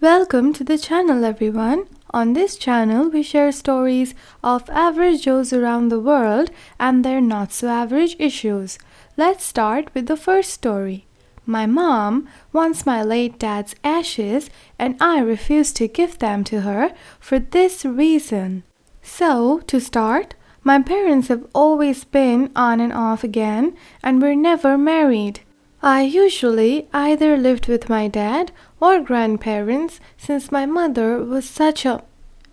Welcome to the channel, everyone. On this channel, we share stories of average Joes around the world and their not-so-average issues. Let's start with the first story. My mom wants my late dad's ashes and I refuse to give them to her for this reason. So, to start, my parents have always been on and off again and were never married. I usually either lived with my dad or grandparents since my mother was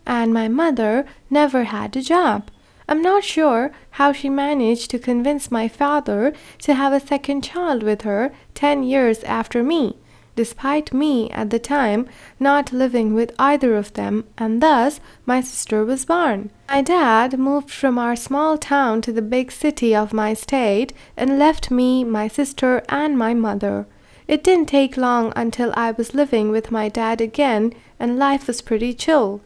and my mother never had a job. I'm not sure how she managed to convince my father to have a second child with her 10 years after me, despite me at the time not living with either of them, and thus my sister was born. My dad moved from our small town to the big city of my state and left me, my sister, and my mother. It didn't take long until I was living with my dad again, and life was pretty chill.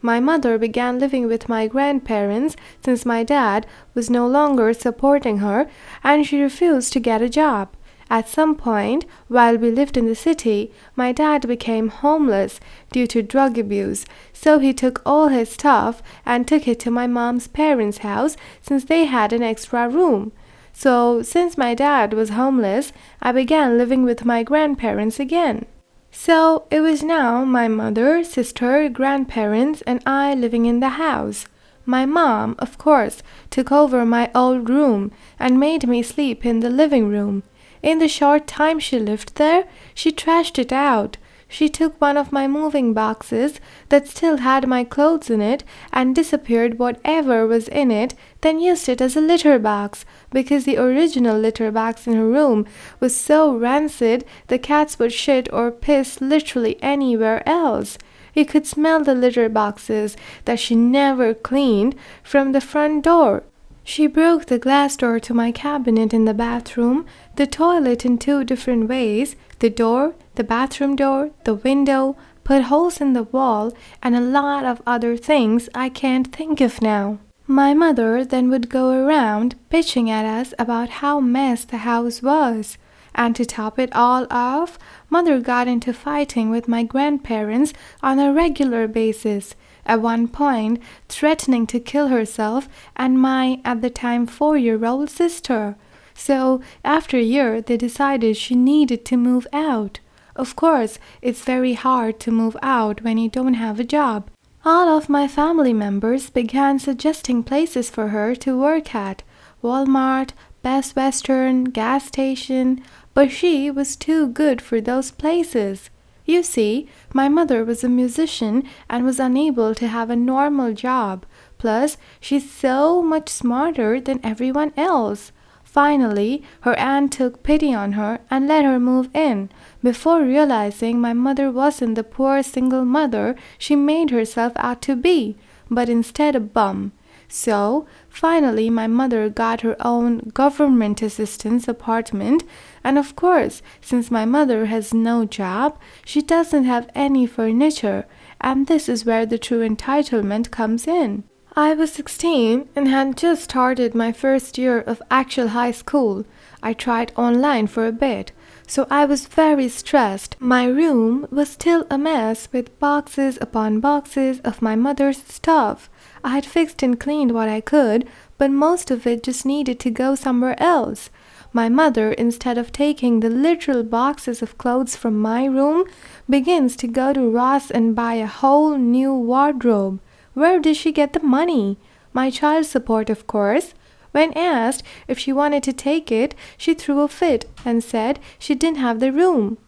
My mother began living with my grandparents since my dad was no longer supporting her and she refused to get a job. At some point, while we lived in the city, my dad became homeless due to drug abuse, so he took all his stuff and took it to my mom's parents' house since they had an extra room. So, since my dad was homeless, I began living with my grandparents again. So, it was now my mother, sister, grandparents, and I living in the house. My mom, of course, took over my old room and made me sleep in the living room. In the short time she lived there, she trashed it out. She took one of my moving boxes that still had my clothes in it and disappeared whatever was in it, then used it as a litter box because the original litter box in her room was so rancid the cats would shit or piss literally anywhere else. You could smell the litter boxes that she never cleaned from the front door. She broke the glass door to my cabinet in the bathroom, the toilet in two different ways, the door, the bathroom door, the window, put holes in the wall, and a lot of other things I can't think of now. My mother then would go around bitching at us about how mess the house was. And to top it all off, mother got into fighting with my grandparents on a regular basis, at one point threatening to kill herself and my, at the time, 4-year-old sister. So, after a year, they decided she needed to move out. Of course, it's very hard to move out when you don't have a job. All of my family members began suggesting places for her to work at: Walmart, Best Western, gas station, but she was too good for those places. You see, my mother was a musician and was unable to have a normal job. Plus, she's so much smarter than everyone else. Finally, her aunt took pity on her and let her move in, before realizing my mother wasn't the poor single mother she made herself out to be, but instead a bum. So, finally, my mother got her own government assistance apartment, and of course, since my mother has no job, she doesn't have any furniture, and this is where the true entitlement comes in. I was 16 and had just started my first year of actual high school. I tried online for a bit, so I was very stressed. My room was still a mess with boxes upon boxes of my mother's stuff. I had fixed and cleaned what I could, but most of it just needed to go somewhere else. My mother, instead of taking the literal boxes of clothes from my room, begins to go to Ross and buy a whole new wardrobe. Where did she get the money? My child support, of course. When asked if she wanted to take it, she threw a fit and said she didn't have the room.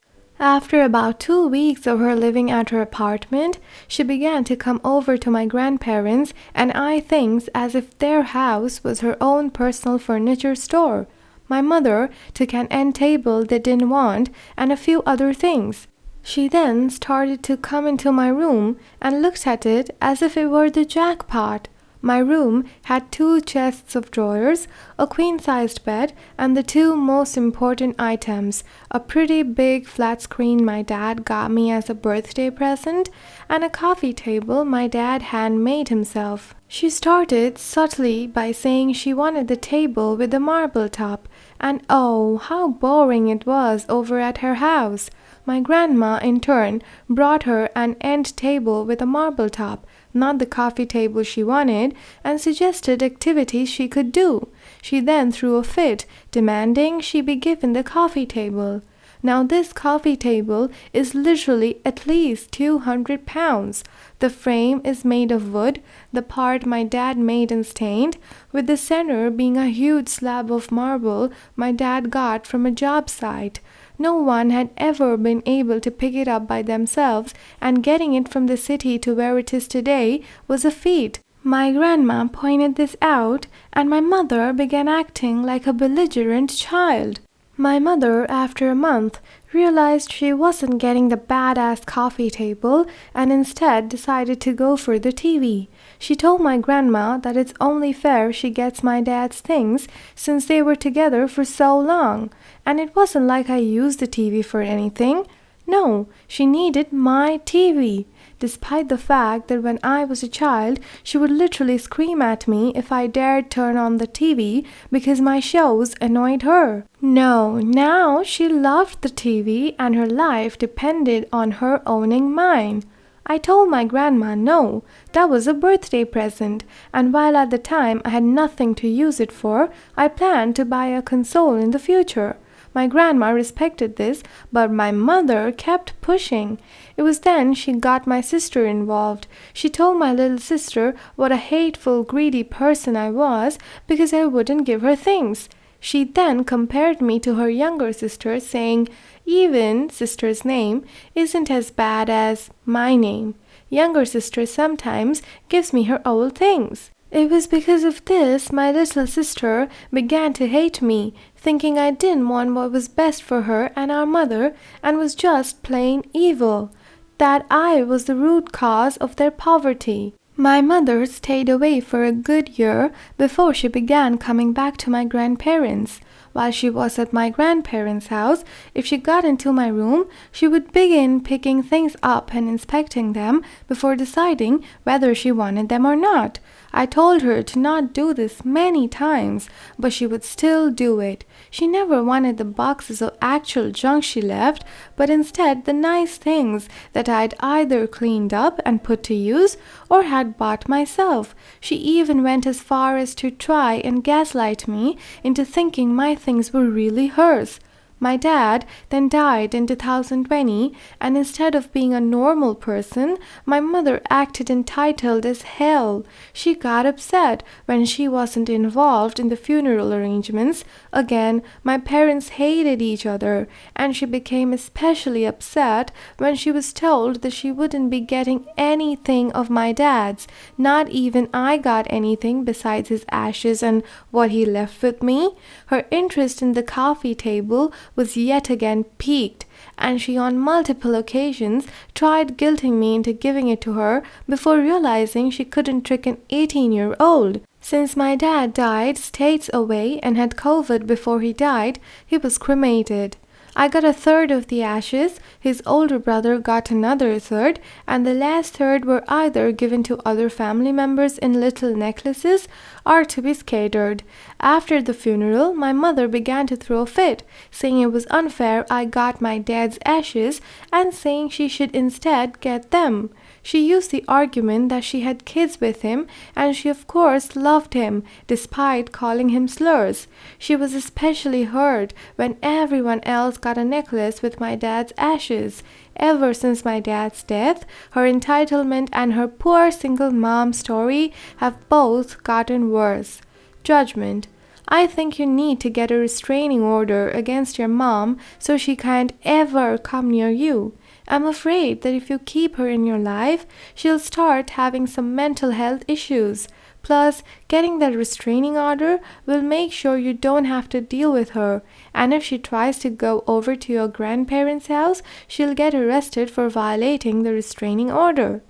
After about 2 weeks of her living at her apartment, she began to come over to my grandparents and I things as if their house was her own personal furniture store. My mother took an end table they didn't want and a few other things. She then started to come into my room and looked at it as if it were the jackpot. My room had 2 chests of drawers, a queen-sized bed, and the 2 most important items, a pretty big flat screen my dad got me as a birthday present, and a coffee table my dad handmade himself. She started subtly by saying she wanted the table with the marble top, and oh, how boring it was over at her house. My grandma, in turn, brought her an end table with a marble top, not the coffee table she wanted, and suggested activities she could do. She then threw a fit, demanding she be given the coffee table. Now, this coffee table is literally at least 200 pounds. The frame is made of wood, the part my dad made and stained, with the center being a huge slab of marble my dad got from a job site. No one had ever been able to pick it up by themselves, and getting it from the city to where it is today was a feat. My grandma pointed this out, and my mother began acting like a belligerent child. My mother, after a month, realized she wasn't getting the badass coffee table and instead decided to go for the TV. She told my grandma that it's only fair she gets my dad's things since they were together for so long, and it wasn't like I used the TV for anything. No, she needed my TV, despite the fact that when I was a child, she would literally scream at me if I dared turn on the TV because my shows annoyed her. No, now she loved the TV and her life depended on her owning mine. I told my grandma no, that was a birthday present, and while at the time I had nothing to use it for, I planned to buy a console in the future. My grandma respected this, but my mother kept pushing. It was then she got my sister involved. She told my little sister what a hateful, greedy person I was because I wouldn't give her things. She then compared me to her younger sister, saying, even sister's name isn't as bad as my name. Younger sister sometimes gives me her old things. It was because of this my little sister began to hate me, thinking I didn't want what was best for her and our mother and was just plain evil, that I was the root cause of their poverty. My mother stayed away for a good year before she began coming back to my grandparents. While she was at my grandparents' house, if she got into my room, she would begin picking things up and inspecting them before deciding whether she wanted them or not. I told her to not do this many times, but she would still do it. She never wanted the boxes of actual junk she left, but instead the nice things that I'd either cleaned up and put to use or had bought myself. She even went as far as to try and gaslight me into thinking my things were really hers. My dad then died in 2020, and instead of being a normal person, my mother acted entitled as hell. She got upset when she wasn't involved in the funeral arrangements. Again, my parents hated each other, and she became especially upset when she was told that she wouldn't be getting anything of my dad's. Not even I got anything besides his ashes and what he left with me. Her interest in the coffee table was yet again piqued, and she on multiple occasions tried guilting me into giving it to her before realizing she couldn't trick an 18-year-old. Since my dad died states away and had COVID before he died, he was cremated. I got a third of the ashes, his older brother got another third, and the last third were either given to other family members in little necklaces or to be scattered. After the funeral, my mother began to throw a fit, saying it was unfair I got my dad's ashes and saying she should instead get them. She used the argument that she had kids with him and she of course loved him despite calling him slurs. She was especially hurt when everyone else got a necklace with my dad's ashes. Ever since my dad's death, her entitlement and her poor single mom story have both gotten worse. Judgment. I think you need to get a restraining order against your mom so she can't ever come near you. I'm afraid that if you keep her in your life, she'll start having some mental health issues. Plus, getting that restraining order will make sure you don't have to deal with her. And if she tries to go over to your grandparents' house, she'll get arrested for violating the restraining order.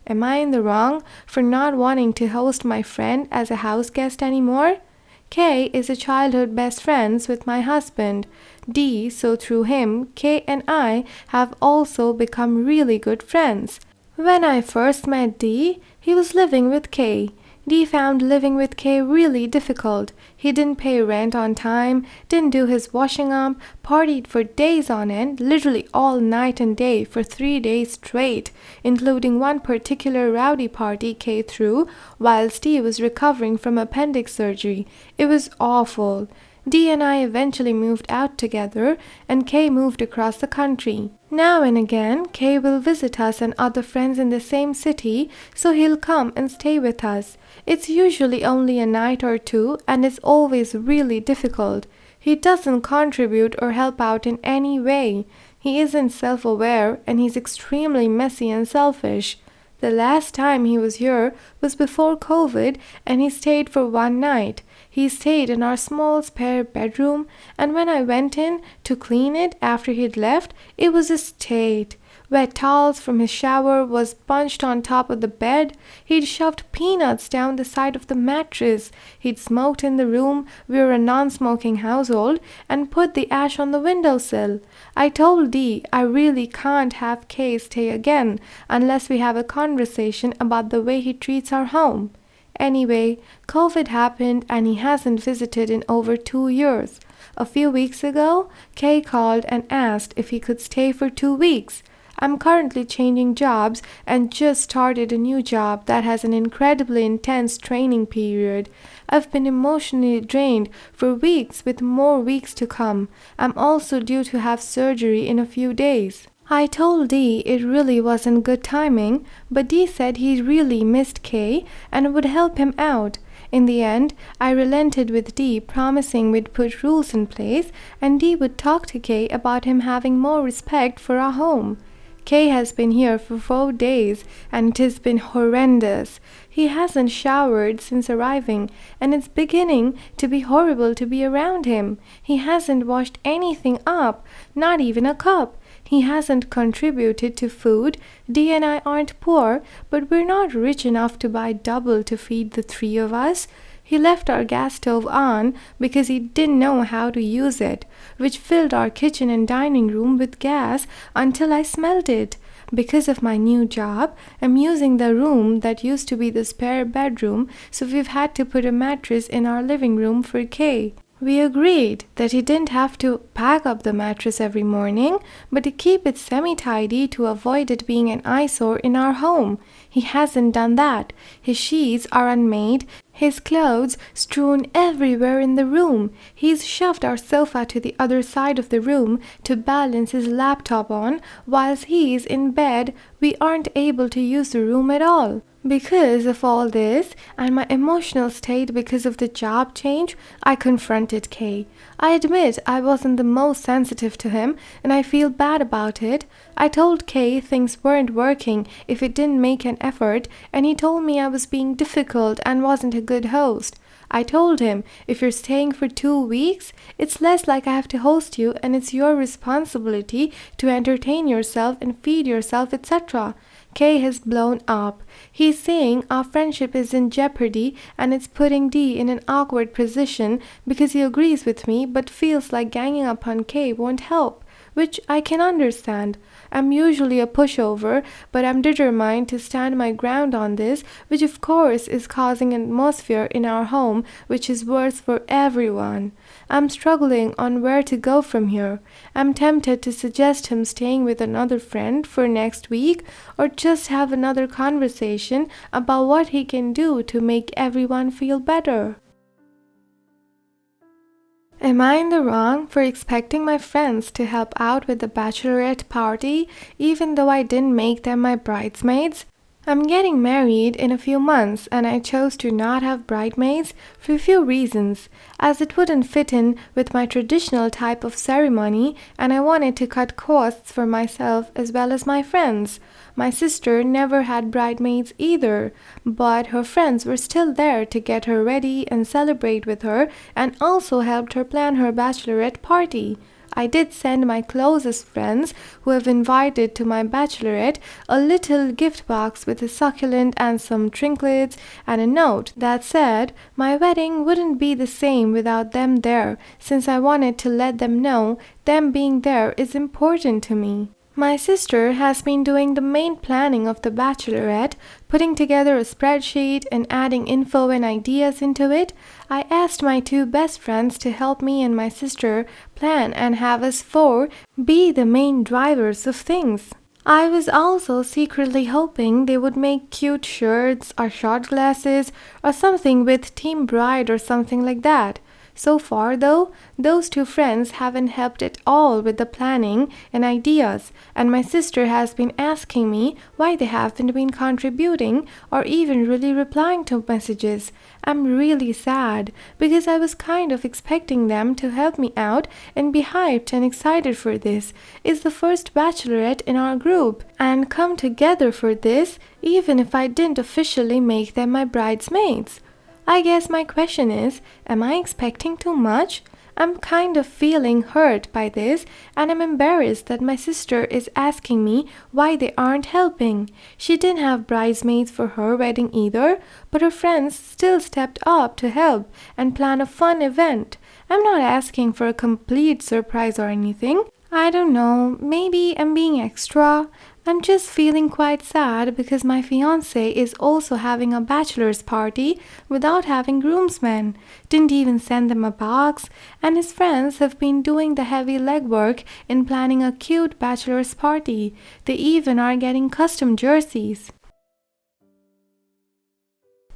Am I in the wrong for not wanting to host my friend as a house guest anymore? K is a childhood best friends with my husband, D, so through him, K and I have also become really good friends. When I first met D, he was living with K. Dee found living with Kay really difficult. He didn't pay rent on time, didn't do his washing up, partied for days on end, literally all night and day for 3 days straight, including one particular rowdy party Kay threw whilst Dee was recovering from appendix surgery. It was awful. Dee and I eventually moved out together, and Kay moved across the country. Now and again, Kay will visit us and other friends in the same city, so he'll come and stay with us. It's usually only a night or two, and it's always really difficult. He doesn't contribute or help out in any way. He isn't self-aware, and he's extremely messy and selfish. The last time he was here was before COVID, and he stayed for one night. He stayed in our small spare bedroom, and when I went in to clean it after he'd left, it was a state. Wet towels from his shower was bunched on top of the bed. He'd shoved peanuts down the side of the mattress. He'd smoked in the room, we were a non-smoking household, and put the ash on the windowsill. I told Dee I really can't have Kay stay again unless we have a conversation about the way he treats our home. Anyway, COVID happened and he hasn't visited in over 2 years. A few weeks ago, Kay called and asked if he could stay for 2 weeks. I'm currently changing jobs and just started a new job that has an incredibly intense training period. I've been emotionally drained for weeks with more weeks to come. I'm also due to have surgery in a few days. I told Dee it really wasn't good timing, but Dee said he really missed Kay and would help him out. In the end, I relented with Dee, promising we'd put rules in place and Dee would talk to Kay about him having more respect for our home. Kay has been here for 4 days and it has been horrendous. He hasn't showered since arriving and it's beginning to be horrible to be around him. He hasn't washed anything up, not even a cup. He hasn't contributed to food. Dee and I aren't poor, but we're not rich enough to buy double to feed the 3 of us. He left our gas stove on because he didn't know how to use it, which filled our kitchen and dining room with gas until I smelled it. Because of my new job, I'm using the room that used to be the spare bedroom, so we've had to put a mattress in our living room for Kay. We agreed that he didn't have to pack up the mattress every morning, but to keep it semi-tidy to avoid it being an eyesore in our home. He hasn't done that. His sheets are unmade, his clothes strewn everywhere in the room. He's shoved our sofa to the other side of the room to balance his laptop on. Whilst he's in bed, we aren't able to use the room at all. Because of all this and my emotional state because of the job change, I confronted Kay. I admit I wasn't the most sensitive to him and I feel bad about it. I told Kay things weren't working if it didn't make an effort, and he told me I was being difficult and wasn't a good host. I told him, if you're staying for 2 weeks, it's less like I have to host you and it's your responsibility to entertain yourself and feed yourself, etc. Kay has blown up. He's saying our friendship is in jeopardy and it's putting Dee in an awkward position because he agrees with me but feels like ganging up on Kay won't help, which I can understand. I'm usually a pushover, but I'm determined to stand my ground on this, which of course is causing an atmosphere in our home which is worse for everyone. I'm struggling on where to go from here. I'm tempted to suggest him staying with another friend for next week or just have another conversation about what he can do to make everyone feel better. Am I in the wrong for expecting my friends to help out with the bachelorette party even though I didn't make them my bridesmaids? I'm getting married in a few months and I chose to not have bridesmaids for a few reasons, as it wouldn't fit in with my traditional type of ceremony and I wanted to cut costs for myself as well as my friends. My sister never had bridesmaids either, but her friends were still there to get her ready and celebrate with her and also helped her plan her bachelorette party. I did send my closest friends who have invited to my bachelorette a little gift box with a succulent and some trinkets and a note that said my wedding wouldn't be the same without them there, since I wanted to let them know them being there is important to me. My sister has been doing the main planning of the bachelorette, putting together a spreadsheet and adding info and ideas into it. I asked my two best friends to help me and my sister plan and have us four be the main drivers of things. I was also secretly hoping they would make cute shirts or shot glasses or something with Team Bride or something like that. So far, though, those two friends haven't helped at all with the planning and ideas, and my sister has been asking me why they haven't been contributing or even really replying to messages. I'm really sad because I was kind of expecting them to help me out and be hyped and excited for this. It's the first bachelorette in our group and come together for this, even if I didn't officially make them my bridesmaids. I guess my question is, am I expecting too much? I'm kind of feeling hurt by this, and I'm embarrassed that my sister is asking me why they aren't helping. She didn't have bridesmaids for her wedding either, but her friends still stepped up to help and plan a fun event. I'm not asking for a complete surprise or anything. I don't know, maybe I'm being extra. I'm just feeling quite sad because my fiancé is also having a bachelor's party without having groomsmen, didn't even send them a box, and his friends have been doing the heavy legwork in planning a cute bachelor's party. They even are getting custom jerseys.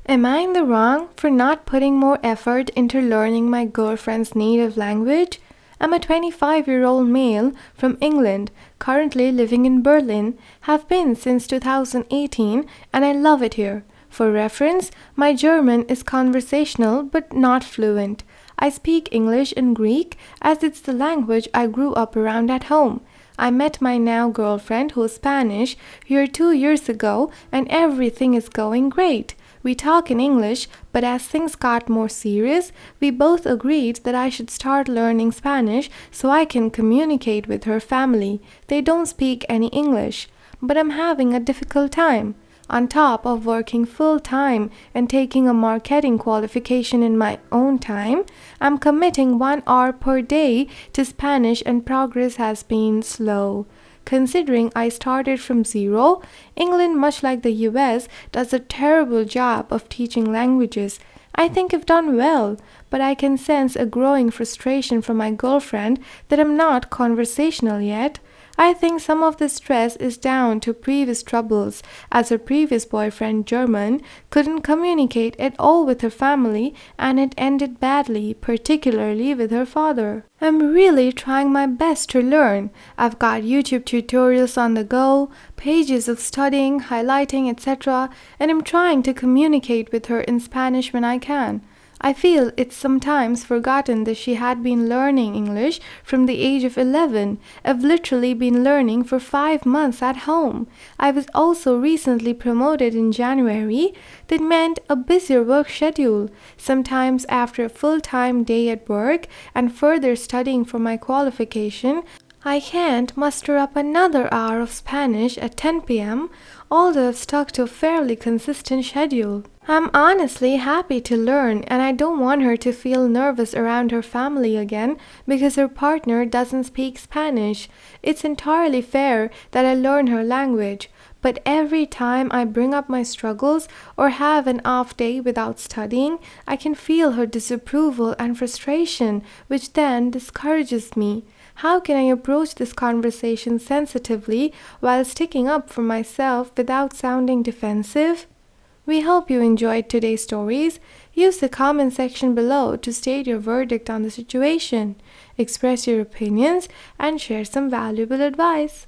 Am I in the wrong for not putting more effort into learning my girlfriend's native language? I'm a 25-year-old male from England, currently living in Berlin, have been since 2018, and I love it here. For reference, my German is conversational but not fluent. I speak English and Greek as it's the language I grew up around at home. I met my now girlfriend who's Spanish here 2 years ago and everything is going great. We talk in English, but as things got more serious, we both agreed that I should start learning Spanish so I can communicate with her family. They don't speak any English, but I'm having a difficult time. On top of working full-time and taking a marketing qualification in my own time, I'm committing 1 hour per day to Spanish and progress has been slow. Considering I started from zero, England, much like the US, does a terrible job of teaching languages. I think I've done well, but I can sense a growing frustration from my girlfriend that I'm not conversational yet. I think some of the stress is down to previous troubles, as her previous boyfriend, German, couldn't communicate at all with her family and it ended badly, particularly with her father. I'm really trying my best to learn. I've got YouTube tutorials on the go, pages of studying, highlighting, etc., and I'm trying to communicate with her in Spanish when I can. I feel it's sometimes forgotten that she had been learning English from the age of 11. I've literally been learning for 5 months at home. I was also recently promoted in January. That meant a busier work schedule, sometimes after a full-time day at work and further studying for my qualification. I can't muster up another hour of Spanish at 10 p.m., although I've stuck to a fairly consistent schedule. I'm honestly happy to learn, and I don't want her to feel nervous around her family again because her partner doesn't speak Spanish. It's entirely fair that I learn her language, but every time I bring up my struggles or have an off day without studying, I can feel her disapproval and frustration, which then discourages me. How can I approach this conversation sensitively while sticking up for myself without sounding defensive? We hope you enjoyed today's stories. Use the comment section below to state your verdict on the situation, express your opinions, and share some valuable advice.